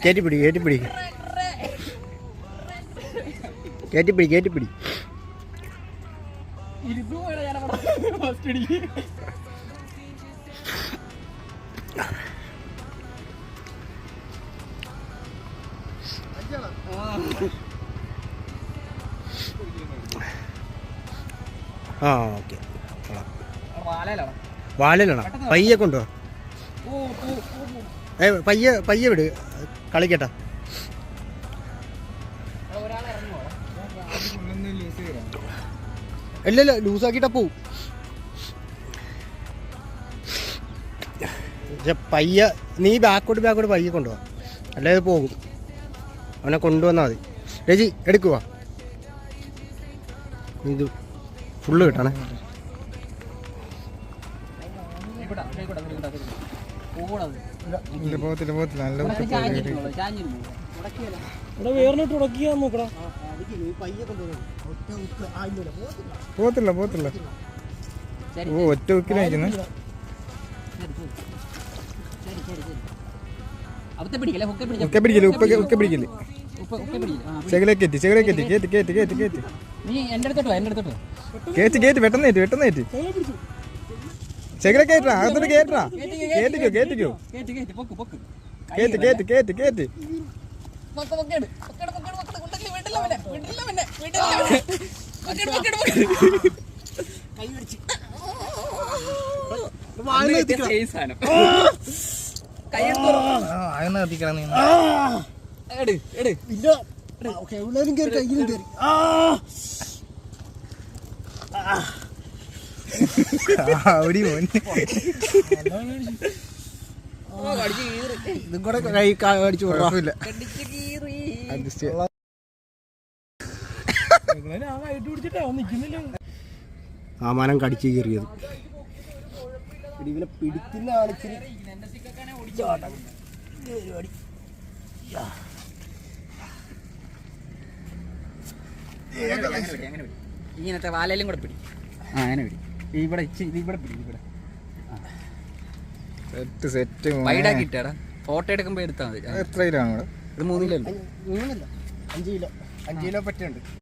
കേറ്റിപ്പിടി കേറ്റിപ്പിടി കേറ്റിപ്പിടി കേറ്റിപ്പിടി. ആ ഓക്കെ. വാലയിലാണോ? പയ്യെ കൊണ്ടുപോവാ. പയ്യെ പയ്യെ വിട്, കളിക്കട്ടെ. ഇല്ല ലൂസാക്കിയിട്ടാ പോവും. പയ്യ നീ ബാക്കോട്ട് പയ്യെ കൊണ്ടുപോവാ, അല്ലാതെ പോകും. അവനെ കൊണ്ടുവന്നാൽ മതി. രജി എടുക്കുവാ, ഇത് ഫുള്ള് കിട്ടണേ. പോത്തില്ല പോത്തില്ല. ഓ ഒറ്റ ഉക്കിലായിരിക്കുന്നു. ഉക്കെ പിടിക്കല് ഉക്കെ പിടിക്കല്. ചെകിലേക്കേറ്റി ചെകിലേക്കേറ്റി കേറ്റി കേറ്റി കേറ്റി കേറ്റി കേറ്റി കേറ്റി പെട്ടെന്നേറ്റ് പെട്ടെന്നേറ്റ്. ചെകിലെ കേറ്റാ, അകത്തോട്ട് കേറ്റാ. കേറ്റിക്കോ കേറ്റിക്കോ കേറ്റി കേറ്റി കേറ്റി കേറ്റി. സാമാനം കടിച്ചു കീറിയത്. ഇവനെ പിടിക്കുന്ന ആളിച്ചിരി ഇങ്ങനത്തെ വാലയിലും കൂടെ പിടി. ആ അങ്ങനെ പിടി. ഇവിടെ ഇവിടെ പിടി. ഇവിടെ സെറ്റ് സെറ്റ് വൈഡാക്കി ഇട്ടാടാ. ഫോട്ടോ എടുക്കുമ്പോ എടുത്താൽ മതി. എത്ര കിലോ ആണ്? ഇത് 3 കിലോ. 5 kilo 5 kilo പറ്റുണ്ട്.